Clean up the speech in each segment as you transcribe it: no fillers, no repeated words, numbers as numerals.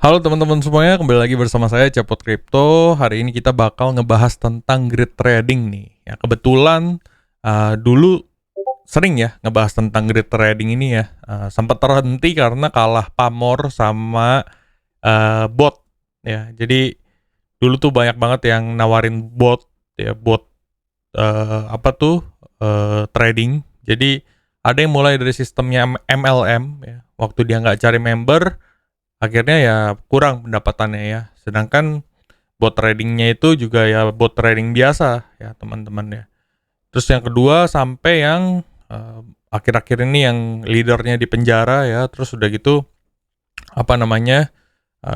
Halo teman-teman semuanya, kembali lagi bersama saya Cepot Crypto. Hari ini kita bakal ngebahas tentang grid trading nih. Ya kebetulan dulu sering ya ngebahas tentang grid trading ini ya. Sempat terhenti karena kalah pamor sama bot. Ya, jadi dulu tuh banyak banget yang nawarin bot ya, bot apa tuh trading. Jadi ada yang mulai dari sistemnya MLM ya. Waktu dia nggak cari member, akhirnya ya kurang pendapatannya ya. Sedangkan bot tradingnya itu juga ya bot trading biasa ya teman-teman ya. Terus yang kedua sampai yang akhir-akhir ini yang leadernya di penjara ya. Terus udah gitu apa namanya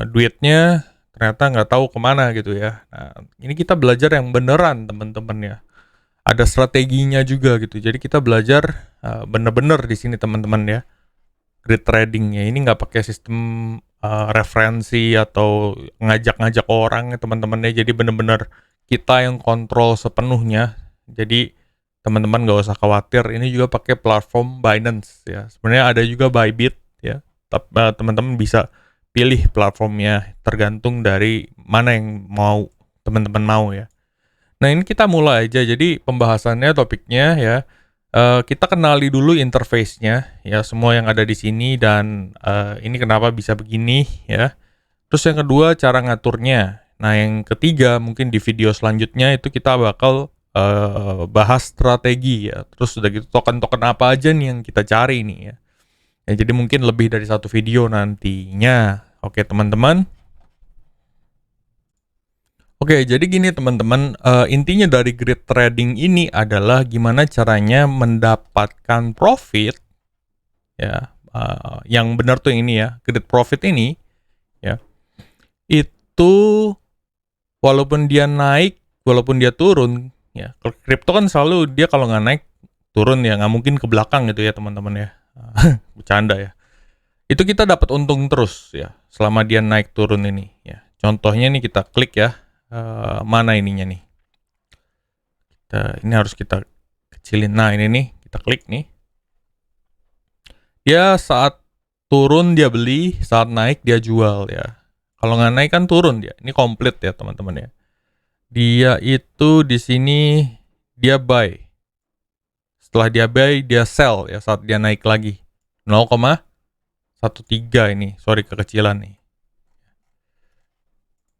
duitnya ternyata nggak tahu kemana gitu ya. Nah, ini kita belajar yang beneran teman-teman ya. Ada strateginya juga gitu. Jadi kita belajar bener-bener di sini teman-teman ya. Grid trading ya ini nggak pakai sistem referensi atau ngajak-ngajak orang ya teman-teman ya. Jadi benar-benar kita yang kontrol sepenuhnya. Jadi teman-teman nggak usah khawatir. Ini juga pakai platform Binance ya. Sebenarnya ada juga Bybit ya. Teman-teman bisa pilih platformnya tergantung dari mana yang mau teman-teman mau ya. Nah ini kita mulai aja. Jadi pembahasannya topiknya ya. Kita kenali dulu interface-nya ya, semua yang ada di sini dan ini kenapa bisa begini ya. Terus yang kedua cara ngaturnya. Nah yang ketiga mungkin di video selanjutnya itu kita bakal bahas strategi ya. Terus udah gitu token-token apa aja nih yang kita cari nih ya. Ya jadi mungkin lebih dari satu video nantinya. Oke teman-teman. Oke, jadi gini teman-teman, intinya dari grid trading ini adalah gimana caranya mendapatkan profit, ya, yang benar tuh yang ini ya, grid profit ini, ya, itu walaupun dia naik, walaupun dia turun, ya, kripto kan selalu dia kalau nggak naik, turun ya, nggak mungkin ke belakang gitu ya teman-teman ya, bercanda ya. Itu kita dapat untung terus ya, selama dia naik turun ini, ya. Contohnya nih kita klik ya, mana ininya nih. Ini harus kita kecilin. Nah ini nih kita klik nih. Dia saat turun dia beli, saat naik dia jual ya. Kalau nggak naik kan turun dia. Ini komplit ya teman-teman ya. Dia itu di sini dia buy. Setelah dia buy dia sell ya saat dia naik lagi. 0,13 ini. Sorry kekecilan nih.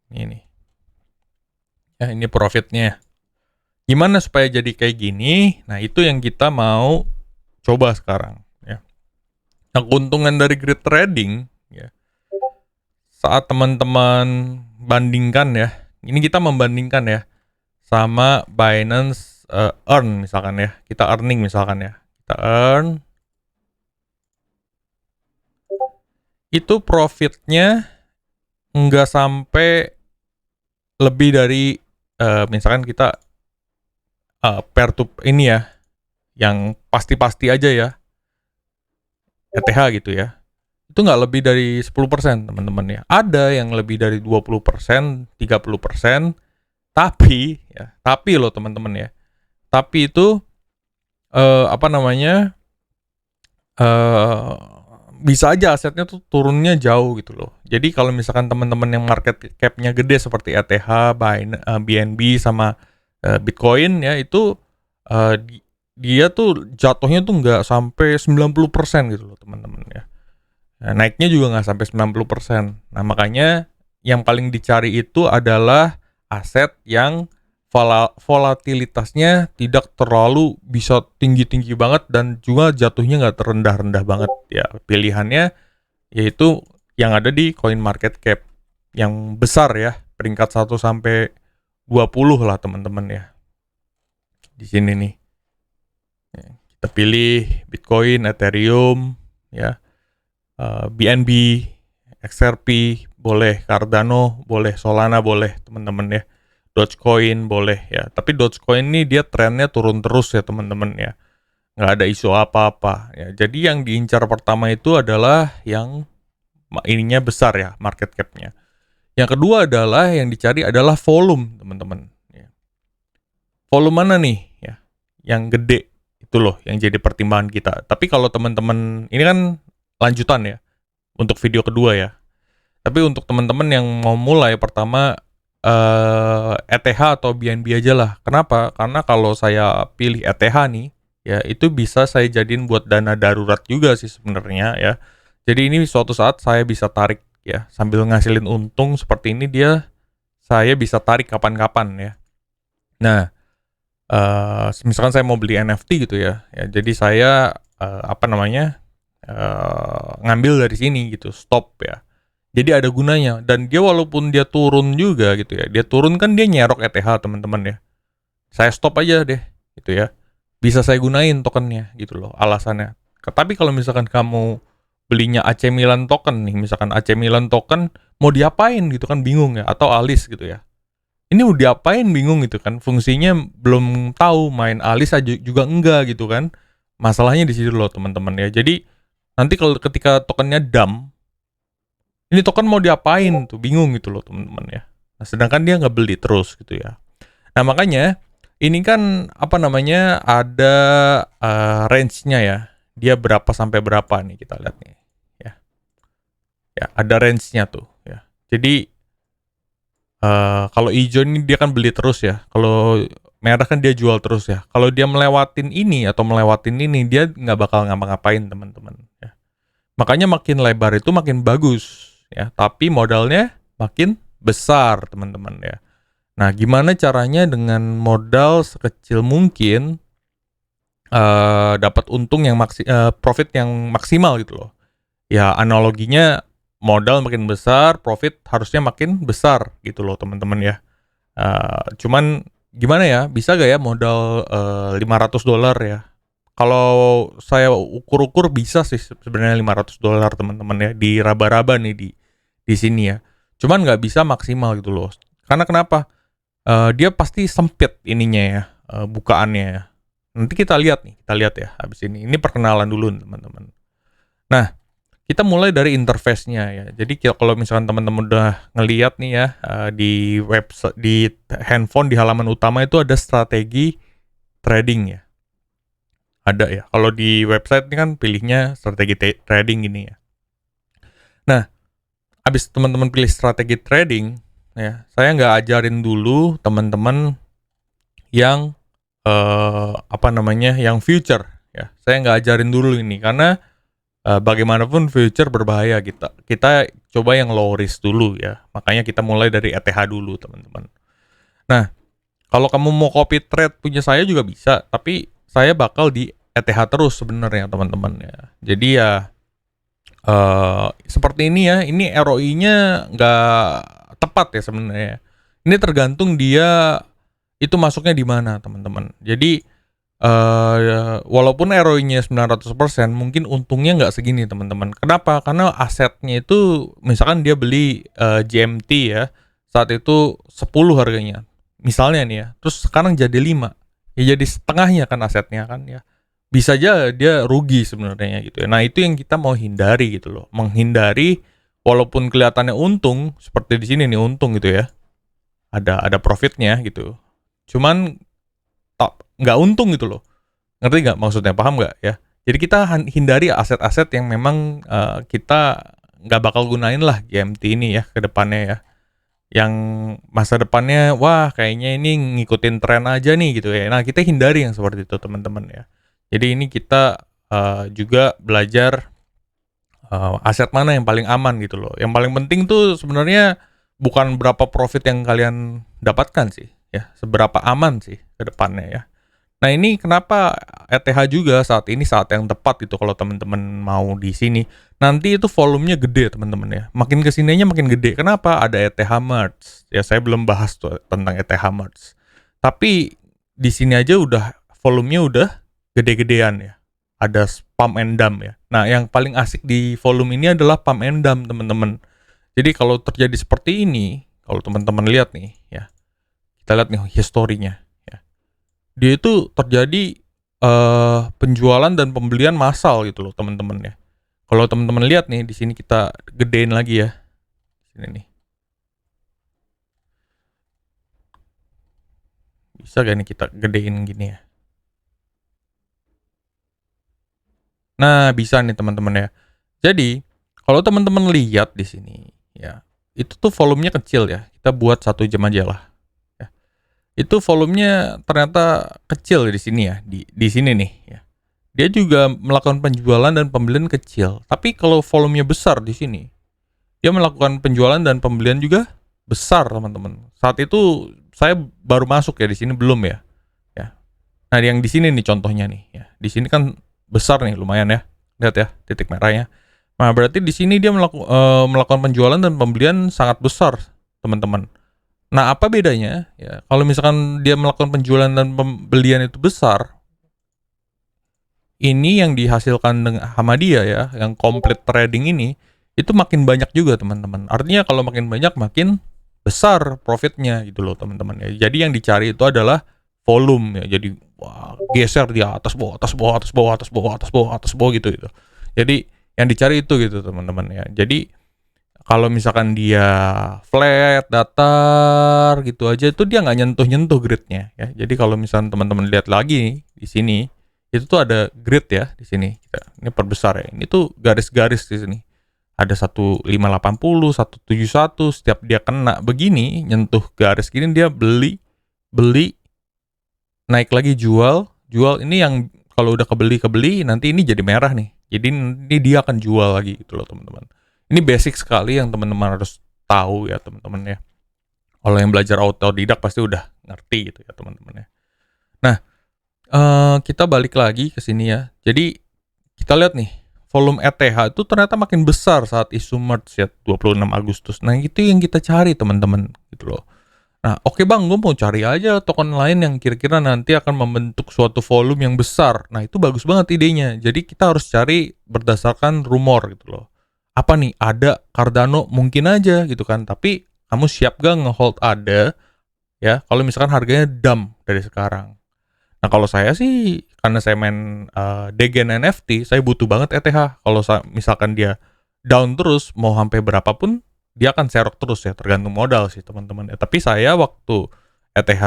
Ini. Ya ini profitnya. Gimana supaya jadi kayak gini? Nah itu yang kita mau coba sekarang. Nah, keuntungan dari grid trading ya, saat teman-teman bandingkan ya, ini kita membandingkan ya sama Binance Earn misalkan ya, kita earning misalkan ya, kita earn itu profitnya nggak sampai lebih dari misalkan kita pair to ini ya, yang pasti-pasti aja ya, ETH gitu ya. Itu nggak lebih dari 10% teman-teman ya. Ada yang lebih dari 20%, 30%, tapi loh teman-teman ya. Tapi itu apa namanya? eh Bisa aja asetnya tuh turunnya jauh gitu loh. Jadi kalau misalkan teman-teman yang market cap-nya gede seperti ETH, BNB sama Bitcoin ya itu dia tuh jatuhnya tuh nggak sampai 90% gitu loh teman-teman ya. Nah, naiknya juga nggak sampai 90%. Nah, makanya yang paling dicari itu adalah aset yang volatilitasnya tidak terlalu bisa tinggi-tinggi banget dan juga jatuhnya nggak terendah-rendah banget. Ya, pilihannya yaitu yang ada di coin market cap yang besar ya, peringkat 1 sampai 20 lah teman-teman ya. Di sini nih. Ya, kita pilih Bitcoin, Ethereum, ya. BNB, XRP boleh, Cardano boleh, Solana boleh teman-teman ya, Dogecoin boleh ya. Tapi Dogecoin ini dia trennya turun terus ya teman-teman ya, nggak ada isu apa-apa ya. Jadi yang diincar pertama itu adalah yang ininya besar ya, market capnya. Yang kedua adalah yang dicari adalah volume teman-teman ya. Volume mana nih ya, yang gede itu loh yang jadi pertimbangan kita. Tapi kalau teman-teman ini kan lanjutan ya untuk video kedua ya. Tapi untuk teman-teman yang mau mulai pertama ETH atau BNB aja lah. Kenapa? Karena kalau saya pilih ETH nih, ya itu bisa saya jadiin buat dana darurat juga sih sebenarnya ya. Jadi ini suatu saat saya bisa tarik ya, sambil ngasilin untung seperti ini saya bisa tarik kapan-kapan ya. Nah, misalkan saya mau beli NFT gitu ya, jadi saya ngambil dari sini gitu, stop ya. Jadi ada gunanya dan dia walaupun dia turun juga gitu ya. Dia turun kan dia nyerok ETH teman-teman ya. Saya stop aja deh gitu ya. Bisa saya gunain tokennya gitu loh alasannya. Tapi kalau misalkan kamu belinya AC Milan token nih, misalkan AC Milan token mau diapain gitu kan bingung ya, atau Alis gitu ya. Ini mau diapain bingung gitu kan. Fungsinya belum tahu, main Alis aja juga enggak gitu kan. Masalahnya di situ loh teman-teman ya. Jadi nanti kalau ketika tokennya dump, ini token mau diapain tuh, bingung gitu loh teman-teman ya. Nah, sedangkan dia nggak beli terus gitu ya. Nah makanya ini kan ada range-nya ya. Dia berapa sampai berapa nih kita lihat nih ya. Ya ada range-nya tuh ya. Jadi kalau hijau ini dia kan beli terus ya. Kalau merah kan dia jual terus ya. Kalau dia melewatin ini atau melewatin ini, dia nggak bakal ngapa-ngapain teman-teman ya. Makanya makin lebar itu makin bagus ya, tapi modalnya makin besar teman-teman ya. Nah, gimana caranya dengan modal sekecil mungkin dapat untung yang profit yang maksimal gitu loh. Ya analoginya modal makin besar, profit harusnya makin besar gitu loh teman-teman ya. Cuman gimana ya, bisa gak ya modal $500 ya? Kalau saya ukur-ukur bisa sih sebenarnya $500 teman-teman ya, di raba-raba nih di sini ya. Cuman nggak bisa maksimal gitu loh. Karena kenapa? Dia pasti sempit ininya ya, bukaannya ya. Nanti kita lihat ya habis ini. Ini perkenalan dulu teman-teman. Nah, kita mulai dari interface-nya ya. Jadi kalau misalkan teman-teman udah ngeliat nih ya, di website, di handphone, di halaman utama itu ada strategi trading ya. Ada ya. Kalau di website ini kan pilihnya strategi trading gini ya. Nah, habis teman-teman pilih strategi trading, ya, saya nggak ajarin dulu teman-teman yang yang future ya. Saya nggak ajarin dulu ini karena bagaimanapun future berbahaya, kita coba yang low risk dulu ya. Makanya kita mulai dari ETH dulu teman-teman. Nah, kalau kamu mau copy trade punya saya juga bisa, tapi saya bakal di ETH terus sebenarnya teman-teman ya. Jadi ya seperti ini ya, ini ROI-nya nggak tepat ya sebenarnya. Ini tergantung dia itu masuknya di mana teman-teman. Jadi walaupun ROI-nya 900%, mungkin untungnya nggak segini teman-teman. Kenapa? Karena asetnya itu misalkan dia beli GMT ya, saat itu 10 harganya. Misalnya nih ya, terus sekarang jadi 5. Ya jadi setengahnya kan asetnya kan ya. Bisa aja dia rugi sebenarnya gitu ya. Nah, itu yang kita mau hindari gitu loh. Menghindari walaupun kelihatannya untung, seperti di sini nih untung gitu ya. Ada profitnya gitu. Cuman nggak untung gitu loh. Ngerti nggak maksudnya? Paham nggak ya? Jadi kita hindari aset-aset yang memang kita nggak bakal gunain lah GMT ini ya ke depannya ya. Yang masa depannya wah kayaknya ini ngikutin tren aja nih gitu ya. Nah, kita hindari yang seperti itu teman-teman ya. Jadi ini kita juga belajar aset mana yang paling aman gitu loh. Yang paling penting tuh sebenarnya bukan berapa profit yang kalian dapatkan sih ya, seberapa aman sih ke depannya ya. Nah, ini kenapa ETH juga saat yang tepat gitu kalau teman-teman mau di sini. Nanti itu volumenya gede teman-teman ya. Makin kesininya makin gede. Kenapa? Ada ETH Merge. Ya saya belum bahas tuh tentang ETH Merge. Tapi di sini aja udah volumenya udah gede-gedean ya. Ada pump and dump ya. Nah, yang paling asik di volume ini adalah pump and dump teman-teman. Jadi kalau terjadi seperti ini, kalau teman-teman lihat nih ya. Kita lihat nih historinya. Dia itu terjadi penjualan dan pembelian massal gitu loh teman-teman ya. Kalau teman-teman lihat nih di sini kita gedein lagi ya. Sini nih. Bisa gak nih kita gedein gini ya? Nah, bisa nih teman-teman ya. Jadi, kalau teman-teman lihat di sini ya, itu tuh volumenya kecil ya. Kita buat 1 jam aja lah. Ya. Itu volumenya ternyata kecil di sini ya, di sini nih ya. Dia juga melakukan penjualan dan pembelian kecil. Tapi kalau volumenya besar di sini, dia melakukan penjualan dan pembelian juga besar, teman-teman. Saat itu saya baru masuk ya, di sini belum ya. Ya. Nah, yang di sini nih contohnya nih ya. Di sini kan besar nih, lumayan ya. Lihat ya, titik merahnya. Nah, berarti di sini dia melakukan penjualan dan pembelian sangat besar, teman-teman. Nah, apa bedanya? Ya, kalau misalkan dia melakukan penjualan dan pembelian itu besar, ini yang dihasilkan dengan sama dia ya, yang complete trading ini, itu makin banyak juga, teman-teman. Artinya kalau makin banyak, makin besar profitnya gitu loh, teman-teman ya. Jadi yang dicari itu adalah volume ya. Jadi wah, geser dia atas bawah, atas bawah, atas bawah, atas bawah, atas bawah, atas bawah gitu gitu. Jadi yang dicari itu gitu, teman-teman ya. Jadi kalau misalkan dia flat, datar gitu aja, itu dia nggak nyentuh-nyentuh gridnya ya. Jadi kalau misalkan teman-teman lihat lagi di sini, itu tuh ada grid ya di sini. Ini perbesar ya. Ini tuh garis-garis di sini. Ada 1580, 171, setiap dia kena begini, nyentuh garis gini, dia beli, beli, naik lagi jual, jual. Ini yang kalau udah kebeli, nanti ini jadi merah nih. Jadi ini dia akan jual lagi gitu loh, teman-teman. Ini basic sekali yang teman-teman harus tahu ya, teman-teman ya. Kalau yang belajar autodidak pasti udah ngerti gitu ya, teman-teman ya. Nah, kita balik lagi ke sini ya. Jadi kita lihat nih, volume ETH itu ternyata makin besar saat isu merge ya, 26 Agustus. Nah, itu yang kita cari, teman-teman, gitu loh. Nah, oke bang, gue mau cari aja token lain yang kira-kira nanti akan membentuk suatu volume yang besar. Nah, itu bagus banget idenya. Jadi kita harus cari berdasarkan rumor gitu loh. Apa nih, ada Cardano mungkin aja gitu kan. Tapi kamu siap gak ngehold ada ya, kalau misalkan harganya dump dari sekarang. Nah, kalau saya sih, karena saya main Degen NFT, saya butuh banget ETH. Kalau misalkan dia down terus, mau sampai berapapun, dia akan serok terus ya, tergantung modal sih, teman-teman. Tapi saya waktu ETH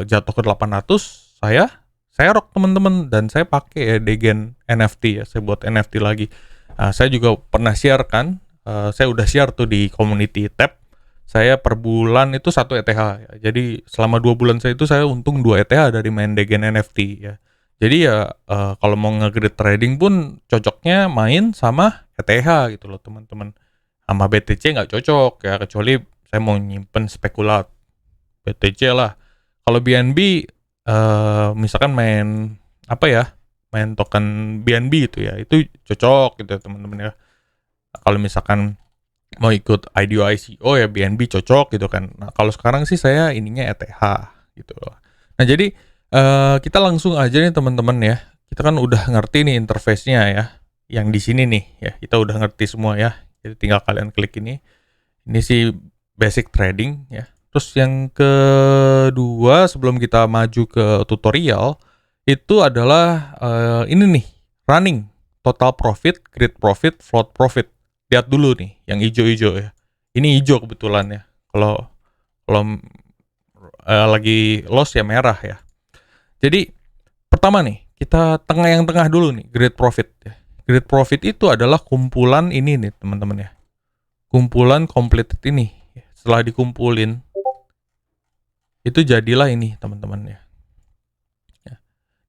jatuh ke 800, saya serok, teman-teman. Dan saya pakai ya Degen NFT ya, saya buat NFT lagi. Saya juga pernah share kan, saya udah share tuh di community tab. Saya per bulan itu 1 ETH ya. Jadi selama 2 bulan saya itu saya untung 2 ETH dari main Degen NFT ya. Jadi ya kalau mau nge-grid trading pun cocoknya main sama ETH gitu loh, teman-teman. Sama BTC nggak cocok ya, kecuali saya mau nyimpen spekulat BTC lah. Kalau BNB misalkan main apa ya, main token BNB gitu ya, itu cocok gitu ya, teman-teman ya. Kalau misalkan mau ikut IDO ICO ya BNB cocok gitu kan. Nah, kalau sekarang sih saya ininya ETH gitu loh. Nah, jadi kita langsung aja nih, teman-teman ya. Kita kan udah ngerti nih interface-nya ya. Yang di sini nih ya, kita udah ngerti semua ya. Jadi tinggal kalian klik ini. Ini sih basic trading ya. Terus yang kedua, sebelum kita maju ke tutorial, itu adalah ini nih, running, total profit, grid profit, float profit. Lihat dulu nih, yang hijau-hijau ya. Ini hijau kebetulan ya. Kalau lagi loss ya merah ya. Jadi pertama nih, kita yang tengah dulu nih, grid profit ya. Grid profit itu adalah kumpulan ini nih, teman-teman ya. Kumpulan completed ini. Setelah dikumpulin, itu jadilah ini, teman-teman ya.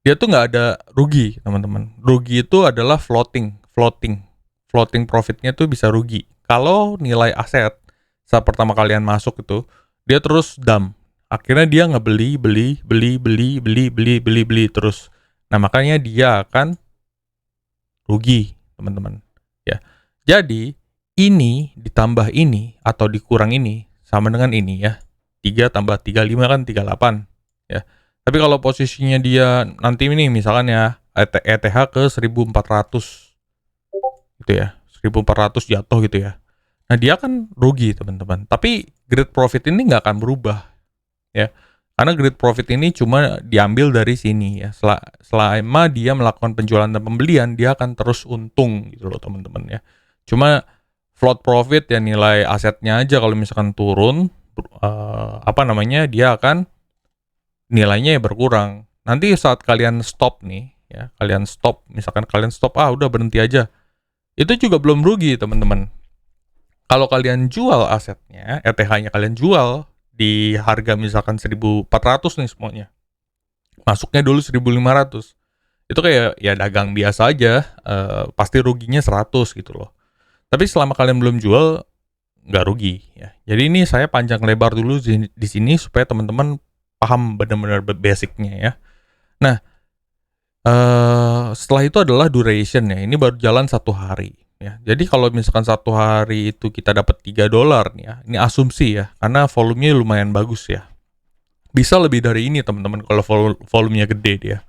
Dia tuh nggak ada rugi, teman-teman. Rugi itu adalah floating profitnya tuh bisa rugi. Kalau nilai aset saat pertama kalian masuk itu, dia terus dump. Akhirnya dia ngebeli, beli terus. Nah, makanya dia akan rugi, teman-teman. Ya. Jadi, ini ditambah ini atau dikurang ini sama dengan ini ya. 3 tambah 35 kan 38 ya. Tapi kalau posisinya dia nanti ini misalkan ya ETH ke 1400 gitu ya, 1400 jatuh gitu ya. Nah, dia kan rugi, teman-teman. Tapi grid profit ini nggak akan berubah ya. Karena grid profit ini cuma diambil dari sini ya. Selama dia melakukan penjualan dan pembelian, dia akan terus untung gitu loh, teman-teman ya. Cuma float profit ya, nilai asetnya aja kalau misalkan turun, dia akan nilainya ya berkurang. Nanti saat kalian stop nih ya, misalkan kalian stop, udah berhenti aja. Itu juga belum rugi, teman-teman. Kalau kalian jual asetnya, ETH-nya kalian jual di harga misalkan 1.400 nih semuanya. Masuknya dulu 1.500. Itu kayak ya dagang biasa aja, pasti ruginya 100 gitu loh. Tapi selama kalian belum jual, nggak rugi ya. Jadi ini saya panjang lebar dulu di sini supaya teman-teman paham benar-benar basicnya ya. Nah, setelah itu adalah duration ya. Ini baru jalan 1 hari ya. Jadi kalau misalkan 1 hari itu kita dapat $3 nih ya. Ini asumsi ya, karena volumenya lumayan bagus ya. Bisa lebih dari ini teman-teman kalau volumenya gede dia.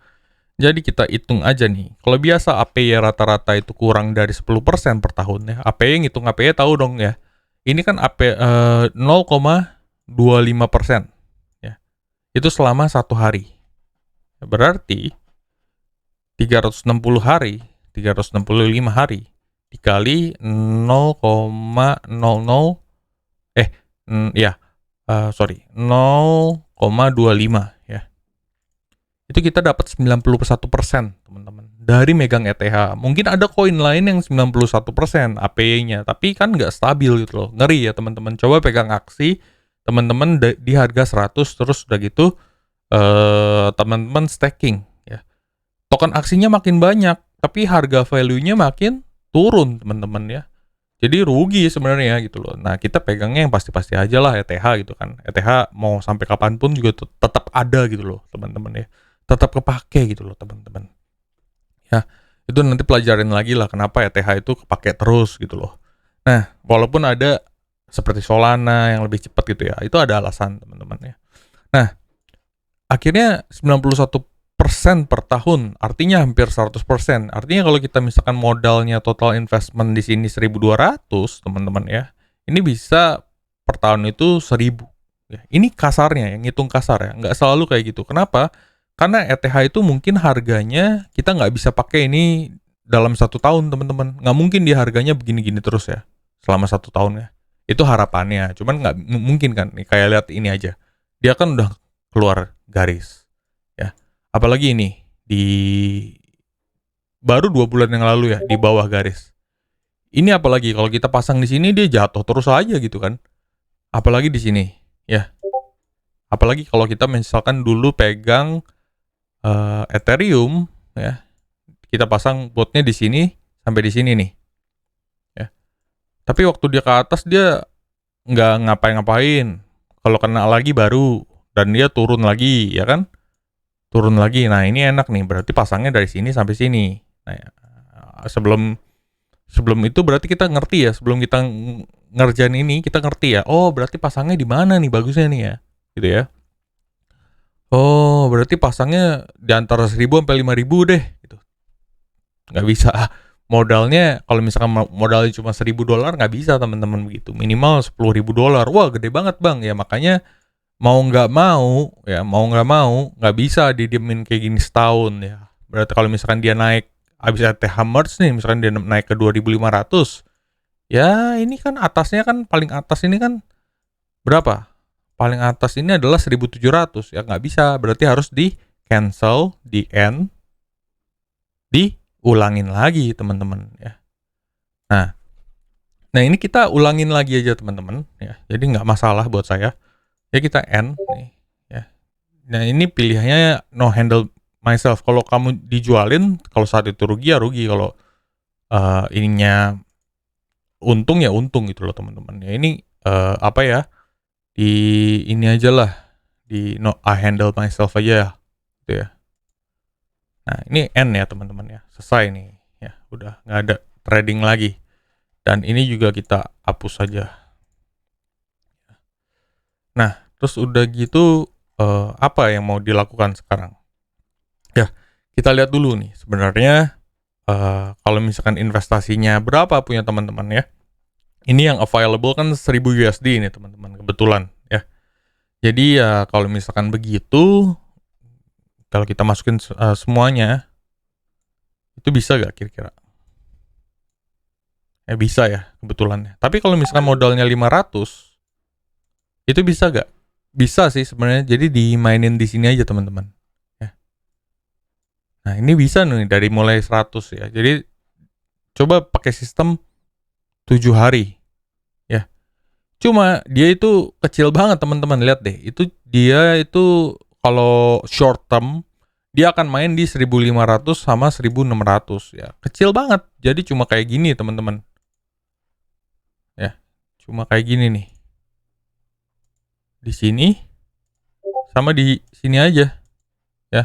Jadi kita hitung aja nih. Kalau biasa APY rata-rata itu kurang dari 10% per tahun ya. APY ngitung APY tahu dong ya. Ini kan AP 0,25% ya. Itu selama 1 hari. Berarti 360 hari, 365 hari dikali 0,00 0,25 ya. Itu kita dapat 91% teman-teman dari megang ETH. Mungkin ada koin lain yang 91% APY-nya, tapi kan nggak stabil gitu loh. Ngeri ya teman-teman. Coba pegang aksi teman-teman di harga 100, terus udah gitu teman-teman staking ya. Token aksinya makin banyak, tapi harga value-nya makin turun teman-teman ya. Jadi rugi sebenarnya gitu loh. Nah, kita pegangnya yang pasti-pasti aja lah ETH gitu kan. ETH mau sampai kapanpun juga tetap ada gitu loh teman-teman ya. Tetap kepake gitu loh teman-teman. Ya, itu nanti pelajarin lagi lah kenapa ETH itu kepake terus gitu loh. Nah, walaupun ada seperti Solana yang lebih cepat gitu ya, itu ada alasan teman-teman ya. Nah, akhirnya 91% per tahun, artinya hampir 100%. Artinya kalau kita misalkan modalnya total investment di sini 1.200, teman-teman ya. Ini bisa per tahun itu 1.000. Ya, ini kasarnya, yang ngitung kasar ya. Nggak selalu kayak gitu. Kenapa? Karena ETH itu mungkin harganya kita nggak bisa pakai ini dalam 1 tahun, teman-teman. Nggak mungkin dia harganya begini-gini terus ya, selama 1 tahun ya. Itu harapannya. Cuman nggak mungkin kan. Nih, kayak lihat ini aja. Dia kan udah keluar garis ya, apalagi ini di baru 2 bulan yang lalu ya di bawah garis ini, apalagi kalau kita pasang di sini dia jatuh terus aja gitu kan, apalagi di sini ya, apalagi kalau kita misalkan dulu pegang Ethereum ya, kita pasang botnya di sini sampai di sini nih ya, tapi waktu dia ke atas dia nggak ngapain-ngapain, kalau kena lagi baru dan dia turun lagi ya kan, turun lagi. Nah, ini enak nih, berarti pasangnya dari sini sampai sini. Nah, sebelum itu berarti kita ngerti ya, sebelum kita ngerjain ini kita ngerti ya. Oh, berarti pasangnya di mana nih bagusnya nih ya. Gitu ya. Oh, berarti pasangnya di antara 1.000 sampai 5.000 deh gitu. Nggak bisa. Modalnya kalau misalkan modalnya cuma $1.000 nggak bisa teman-teman begitu. Minimal $10.000. Wah, gede banget, Bang. Ya makanya mau nggak mau nggak bisa didiemin kayak gini setahun ya. Berarti kalau misalkan dia naik abis ETH merge nih, misalkan dia naik ke 2.500, ya ini kan atasnya kan, paling atas ini kan berapa, paling atas ini adalah 1.700 ya, nggak bisa, berarti harus di cancel, di end, diulangin lagi teman-teman ya. Nah ini kita ulangin lagi aja teman-teman ya, jadi nggak masalah buat saya ya, kita end nih ya. Nah ini pilihannya no handle myself. Kalau kamu dijualin, kalau saat itu rugi ya rugi, kalau ininya untung ya untung gitu loh teman-teman ya. Ini apa ya, di ini aja lah, di no I handle myself aja gitu ya. Nah ini end ya teman-teman ya, selesai nih ya, udah nggak ada trading lagi, dan ini juga kita hapus saja. Nah terus udah gitu apa yang mau dilakukan sekarang ya, kita lihat dulu nih sebenarnya kalau misalkan investasinya berapa punya teman-teman ya. Ini yang available kan 1.000 USD ini teman-teman, kebetulan ya. Jadi ya kalau misalkan begitu, kalau kita masukin semuanya, itu bisa gak kira-kira? Bisa ya kebetulan. Tapi kalau misalkan modalnya 500, itu bisa gak? Bisa sih sebenarnya. Jadi dimainin di sini aja teman-teman. Ya. Nah ini bisa nih dari mulai 100 ya. Jadi coba pakai sistem 7 hari ya. Cuma dia itu kecil banget teman-teman, lihat deh. Itu dia itu kalau short term dia akan main di 1.500 sama 1.600 ya. Kecil banget. Jadi cuma kayak gini teman-teman. Ya, cuma kayak gini nih. Di sini sama di sini aja ya.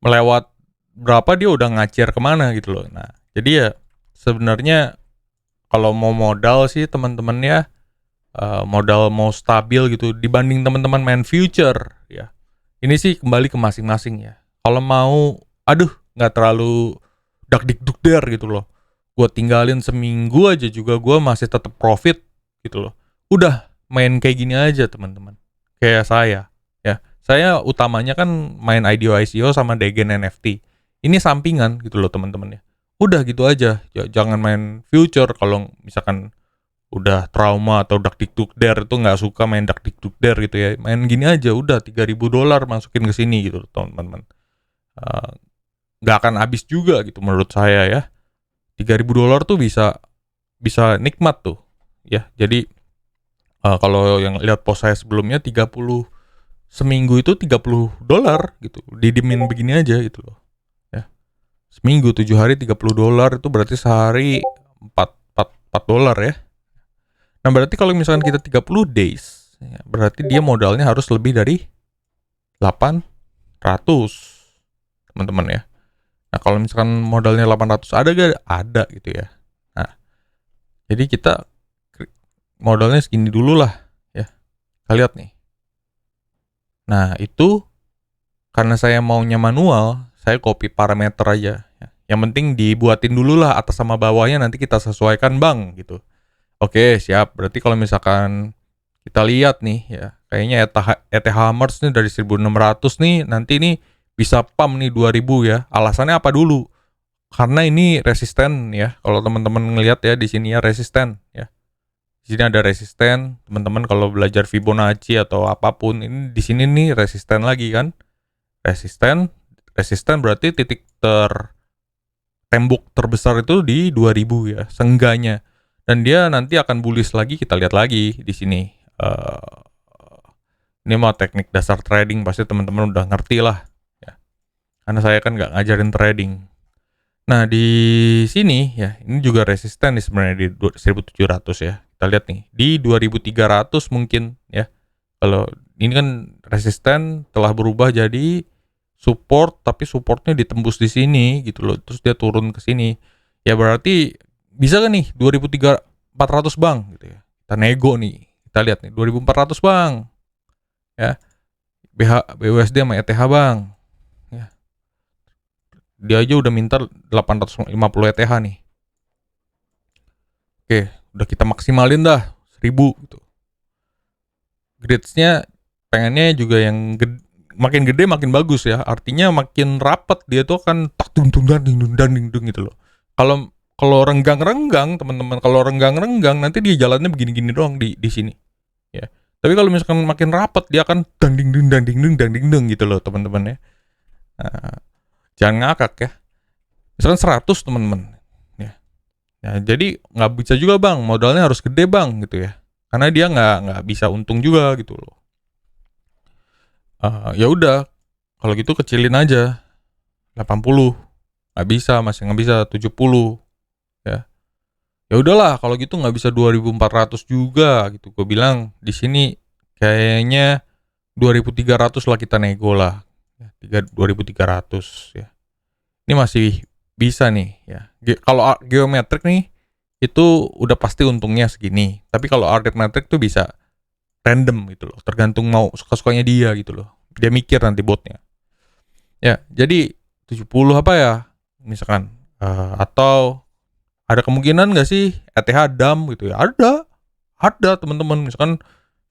Melewat berapa dia udah ngacir kemana gitu loh. Nah, jadi ya sebenarnya kalau mau modal sih teman-teman ya, modal mau stabil gitu dibanding teman-teman main future ya. Ini sih kembali ke masing-masing ya. Kalau mau, aduh nggak terlalu dakdikdukder gitu loh. Gue tinggalin seminggu aja juga gue masih tetap profit gitu loh. Udah main kayak gini aja teman-teman. Kayak saya ya. Saya utamanya kan main IDO ICO sama Degen NFT. Ini sampingan gitu loh teman-teman ya. Udah gitu aja. Jangan main future kalau misalkan udah trauma atau dakdikdukder itu nggak suka main dakdikdukder gitu ya, main gini aja udah $3.000 masukin ke sini gitu teman-teman. Eh, nggak akan habis juga gitu menurut saya ya. $3.000 tuh bisa bisa nikmat tuh ya. Jadi kalau yang lihat post saya sebelumnya 30 seminggu itu $30 gitu, didimin begini aja gitu loh ya. Seminggu 7 hari $30 itu berarti sehari 4 dolar ya. Nah, berarti kalau misalkan kita 30 days, ya, berarti dia modalnya harus lebih dari 800, teman-teman ya. Nah, kalau misalkan modalnya 800 ada gak? Ada gitu ya. Nah, jadi kita modalnya segini dulu lah ya. Kita lihat nih. Nah, itu karena saya maunya manual, saya copy parameter aja. Ya. Yang penting dibuatin dulu lah atas sama bawahnya, nanti kita sesuaikan bang gitu. Oke, siap. Berarti kalau misalkan kita lihat nih ya, kayaknya ETH Mers nih dari 1.600 nih, nanti nih bisa pump nih 2.000 ya. Alasannya apa dulu? Karena ini resisten ya. Kalau teman-teman ngelihat ya di sini ya resisten ya. Di sini ada resisten. Teman-teman kalau belajar Fibonacci atau apapun, ini di sini nih resisten lagi kan. Resisten, resisten berarti titik tembok terbesar itu di 2.000 ya, seenggaknya. Dan dia nanti akan bullish lagi, kita lihat lagi di sini. Uh, ini mah teknik dasar trading pasti teman-teman udah ngerti lah ya. Karena saya kan nggak ngajarin trading. Nah di sini ya, ini juga resisten nih sebenarnya di 1.700 ya. Kita lihat nih di 2.300 mungkin ya. Kalau ini kan resisten telah berubah jadi support, tapi supportnya ditembus di sini gitu loh. Terus dia turun ke sini. Ya berarti bisa kan nih 2.400 bang gitu ya. Kita nego nih. Kita lihat nih 2.400 bang. Ya. BUSD sama ETH bang. Ya. Dia aja udah minta 850 ETH nih. Oke, udah kita maksimalin dah 1.000 gitu. Gridsnya pengennya juga yang makin gede makin bagus ya. Artinya makin rapat dia tuh akan tak dung dung ding gitu loh. Kalau kalau renggang-renggang teman-teman, kalau renggang-renggang nanti dia jalannya begini-gini doang di sini. Ya. Tapi kalau misalkan makin rapat dia akan ding ding gitu loh teman-teman ya. Nah, jangan ngakak ya. Misalkan 100 teman-teman. Ya. Ya, jadi nggak bisa juga bang, modalnya harus gede bang gitu ya. Karena dia nggak bisa untung juga gitu loh. Ya udah, kalau gitu kecilin aja 80. Nggak bisa, masih nggak bisa 70 ya. Ya udahlah, kalau gitu nggak bisa 2.400 juga gitu. Gue bilang di sini kayaknya 2.300 lah kita nego lah. Ya, 2.300 ya. Ini masih bisa nih ya. Kalau geometrik nih itu udah pasti untungnya segini. Tapi kalau arithmetic tuh bisa random gitu loh. Tergantung mau suka-sukanya dia gitu loh. Dia mikir nanti botnya. Ya, jadi 70 apa ya? Misalkan atau ada kemungkinan nggak sih ETH dam gitu ya? Ada teman-teman. Misalkan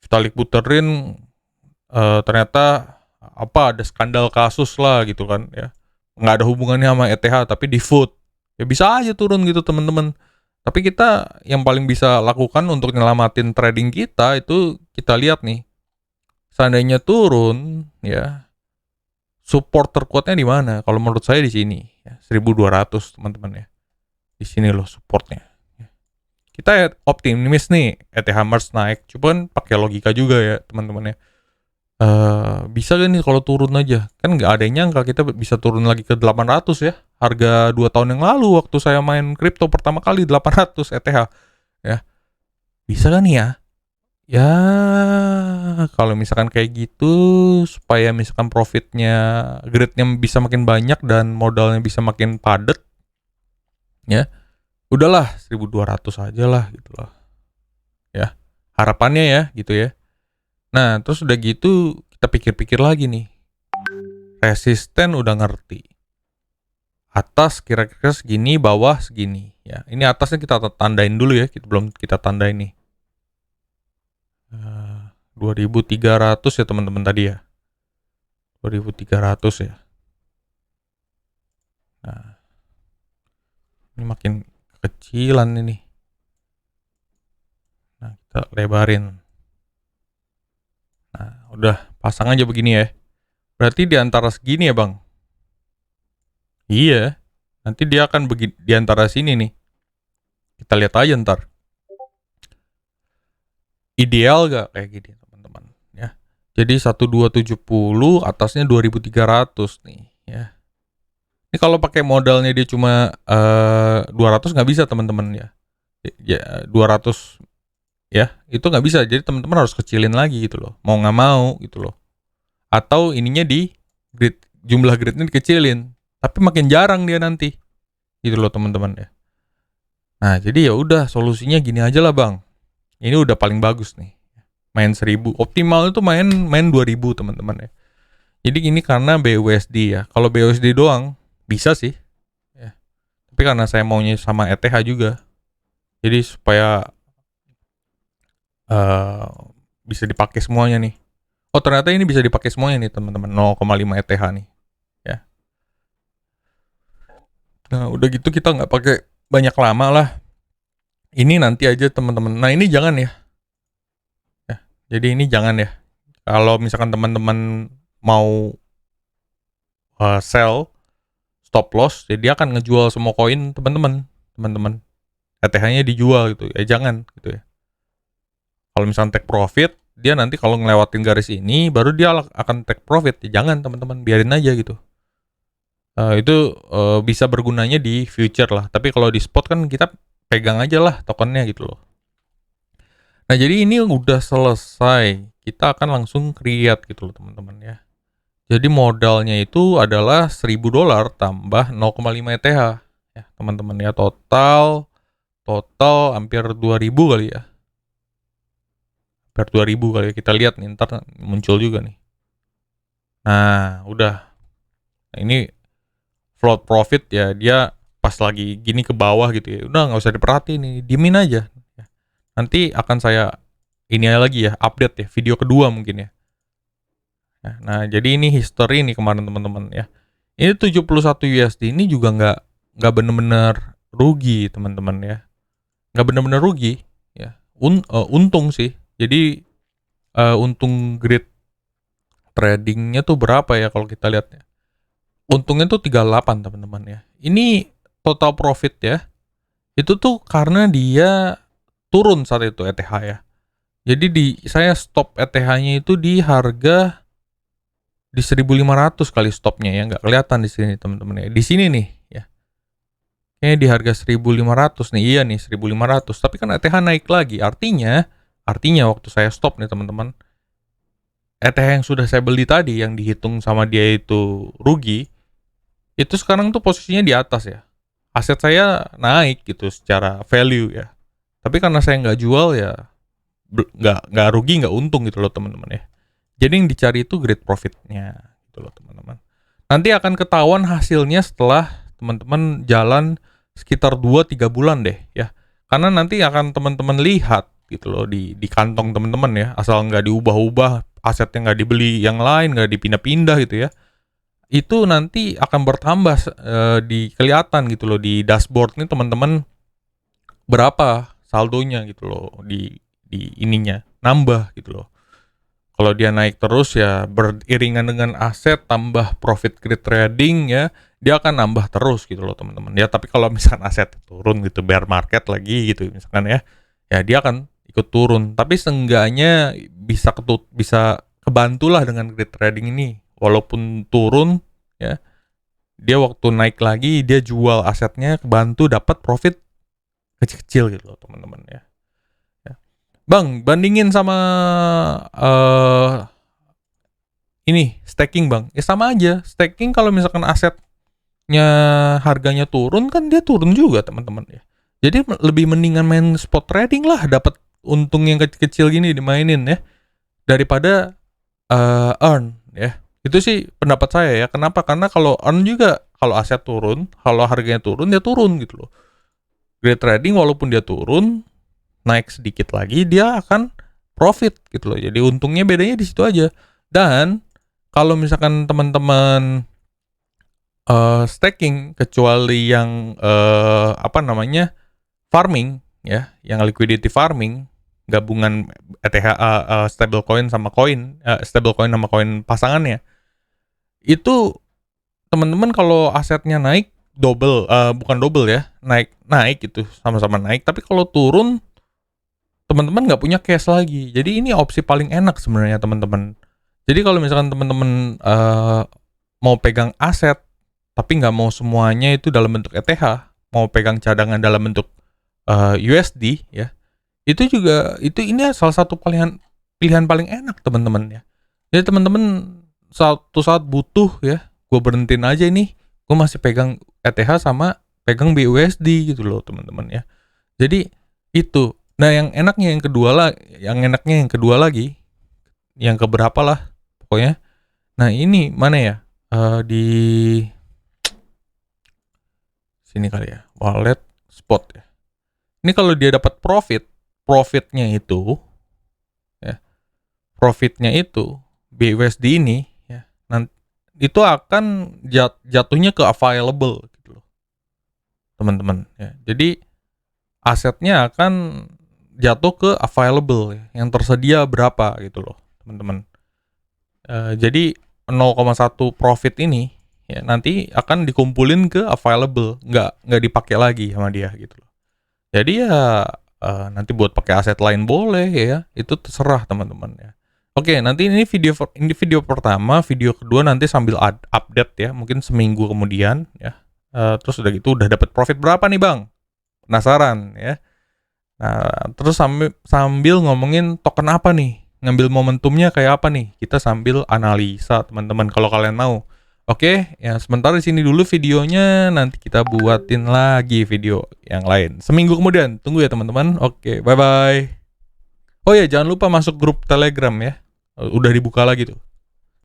Vitalik Buterin ternyata apa ada skandal kasus lah gitu kan ya. Nggak ada hubungannya sama ETH tapi di food. Ya bisa aja turun gitu teman-teman. Tapi kita yang paling bisa lakukan untuk nyelamatin trading kita itu kita lihat nih. Seandainya turun ya, support terkuatnya di mana? Kalau menurut saya di sini ya, 1.200 teman-teman ya. Di sini loh supportnya. Kita optimis nih ETH Mars naik, cuman pakai logika juga ya teman-teman ya. Bisa gak nih kalau turun aja? Kan nggak ada yang nyangka kita bisa turun lagi ke 800 ya. Harga 2 tahun yang lalu waktu saya main kripto pertama kali 800 ETH ya. Bisa kan nih ya? Ya, kalau misalkan kayak gitu, supaya misalkan profitnya, grade-nya bisa makin banyak dan modalnya bisa makin padat, ya, udahlah 1.200 aja lah gitu loh, ya. Harapannya ya, gitu ya. Nah, terus udah gitu, kita pikir-pikir lagi nih. Resisten udah ngerti. Atas kira-kira segini, bawah segini. Ya, ini atasnya kita tandain dulu ya, belum kita tandain nih. 2.300 ya teman-teman tadi ya. 2.300 ya. Nah, ini makin kecilan ini. Nah, kita lebarin. Nah, udah pasang aja begini ya. Berarti di antara segini ya, Bang. Iya. Nanti dia akan di antara sini nih. Kita lihat aja ntar. Ideal gak kayak gini, teman-teman, ya. Jadi 1.270, atasnya 2.300 nih, ya. Ini kalau pakai modalnya dia cuma 200 nggak bisa teman-teman ya. Ya 200 ya itu nggak bisa. Jadi teman-teman harus kecilin lagi gitu loh. Mau nggak mau gitu loh. Atau ininya di grid, jumlah gridnya dikecilin. Tapi makin jarang dia nanti gitu loh teman-teman ya. Nah jadi ya udah solusinya gini aja lah bang. Ini udah paling bagus nih. Main 1000 optimal itu main 2000 teman-teman ya. Jadi ini karena BUSD ya. Kalau BUSD doang bisa sih. Ya. Tapi karena saya maunya sama ETH juga. Jadi supaya bisa dipakai semuanya nih. Oh ternyata ini bisa dipakai semuanya nih teman-teman. 0,5 ETH nih. Ya. Nah udah gitu kita nggak pakai banyak lama lah. Ini nanti aja teman-teman. Nah ini jangan ya. Ya. Jadi ini jangan ya. Kalau misalkan teman-teman mau sell stop loss, jadi dia akan ngejual semua koin teman-teman. ETH-nya dijual gitu. Ya jangan gitu ya. Kalau misalkan take profit, dia nanti kalau ngelewatin garis ini, baru dia akan take profit. Ya jangan teman-teman, biarin aja gitu. Itu bisa bergunanya di future lah. Tapi kalau di spot kan kita pegang aja lah tokennya gitu loh. Nah jadi ini udah selesai. Kita akan langsung create gitu loh teman-teman ya. Jadi modalnya itu adalah $1.000 tambah 0,5 ETH ya teman-teman ya. Total hampir 2.000 kali ya. Hampir 2.000 kali ya. Kita lihat nih ntar muncul juga nih. Nah udah. Nah, ini float profit ya, dia pas lagi gini ke bawah gitu ya, udah nggak usah diperhatiin nih, diemin aja. Nanti akan saya ini lagi ya, update ya, video kedua mungkin ya. Nah jadi ini history nih kemarin teman-teman ya. Ini 71 USD ini juga nggak bener-bener rugi teman-teman ya, nggak bener-bener rugi ya. Untung sih. Jadi untung grid tradingnya tuh berapa ya kalau kita lihat ya. Untungnya tuh 38 teman-teman ya. Ini total profit ya. Itu tuh karena dia turun saat itu ETH ya. Jadi saya stop ETH-nya itu di harga di 1.500 kali stopnya ya, nggak kelihatan di sini teman-teman ya. Di sini nih ya. Kayaknya di harga 1.500 nih. Iya nih 1.500. Tapi kan ETH naik lagi. Artinya waktu saya stop nih teman-teman, ETH yang sudah saya beli tadi yang dihitung sama dia itu rugi, itu sekarang tuh posisinya di atas ya. Aset saya naik gitu secara value ya. Tapi karena saya nggak jual ya, nggak rugi, nggak untung gitu loh teman-teman ya. Jadi yang dicari itu great profitnya gitu loh teman-teman. Nanti akan ketahuan hasilnya setelah teman-teman jalan sekitar 2-3 bulan deh ya. Karena nanti akan teman-teman lihat gitu loh di kantong teman-teman ya. Asal nggak diubah-ubah, asetnya nggak dibeli yang lain, nggak dipindah-pindah gitu ya. Itu nanti akan bertambah di kelihatan gitu loh di dashboard nih teman-teman berapa saldonya gitu loh di ininya nambah gitu loh. Kalau dia naik terus ya beriringan dengan aset tambah profit grid trading ya, dia akan nambah terus gitu loh teman-teman. Ya tapi kalau misalkan aset turun gitu, bear market lagi gitu misalkan ya, ya dia akan ikut turun. Tapi seenggaknya bisa kebantulah dengan grid trading ini. Walaupun turun ya, dia waktu naik lagi dia jual asetnya, kebantu dapat profit kecil-kecil gitu loh teman-teman ya. Bang, bandingin sama ini staking bang, ya sama aja. Staking kalau misalkan asetnya harganya turun kan dia turun juga teman-teman ya. Jadi lebih mendingan main spot trading lah, dapat untung yang kecil-kecil gini dimainin ya, daripada earn ya. Itu sih pendapat saya ya. Kenapa? Karena kalau earn juga, kalau aset turun, kalau harganya turun dia turun gitu loh. Grade trading walaupun dia turun, naik sedikit lagi dia akan profit gitu loh. Jadi untungnya bedanya di situ aja. Dan kalau misalkan teman-teman staking, kecuali yang farming ya, yang liquidity farming, gabungan ETH, stablecoin sama koin pasangannya, itu teman-teman kalau asetnya naik bukan double ya, naik itu sama-sama naik. Tapi kalau turun teman-teman nggak punya cash lagi. Jadi ini opsi paling enak sebenarnya teman-teman. Jadi kalau misalkan teman-teman mau pegang aset tapi nggak mau semuanya itu dalam bentuk ETH, mau pegang cadangan dalam bentuk USD ya, ini salah satu pilihan paling enak teman-teman ya. Jadi teman-teman suatu saat butuh ya, gue berhentiin aja ini, gue masih pegang ETH sama pegang BUSD gitu loh teman-teman ya. Jadi itu. Nah yang enaknya yang kedua lagi, yang keberapa lah pokoknya. Nah ini mana ya? Di sini kali ya, wallet spot ya. Ini kalau dia dapat profitnya itu ya, BUSD ini ya, nanti itu akan jatuhnya ke available gitu loh teman-teman ya. Jadi asetnya akan jatuh ke available ya, yang tersedia berapa gitu loh teman-teman. Jadi 0,1 profit ini ya nanti akan dikumpulin ke available, nggak dipakai lagi sama dia gitu loh. Jadi ya nanti buat pakai aset lain boleh ya, itu terserah teman-teman ya. Oke, nanti ini video pertama, video kedua nanti sambil update ya, mungkin seminggu kemudian ya. Terus udah gitu udah dapat profit berapa nih bang? Penasaran ya. Nah, terus sambil ngomongin token apa nih? Ngambil momentumnya kayak apa nih? Kita sambil analisa teman-teman kalau kalian mau. Oke, ya sebentar di sini dulu videonya, nanti kita buatin lagi video yang lain. Seminggu kemudian, tunggu ya teman-teman. Oke, bye-bye. Oh ya, jangan lupa masuk grup Telegram ya. Udah dibuka lagi tuh.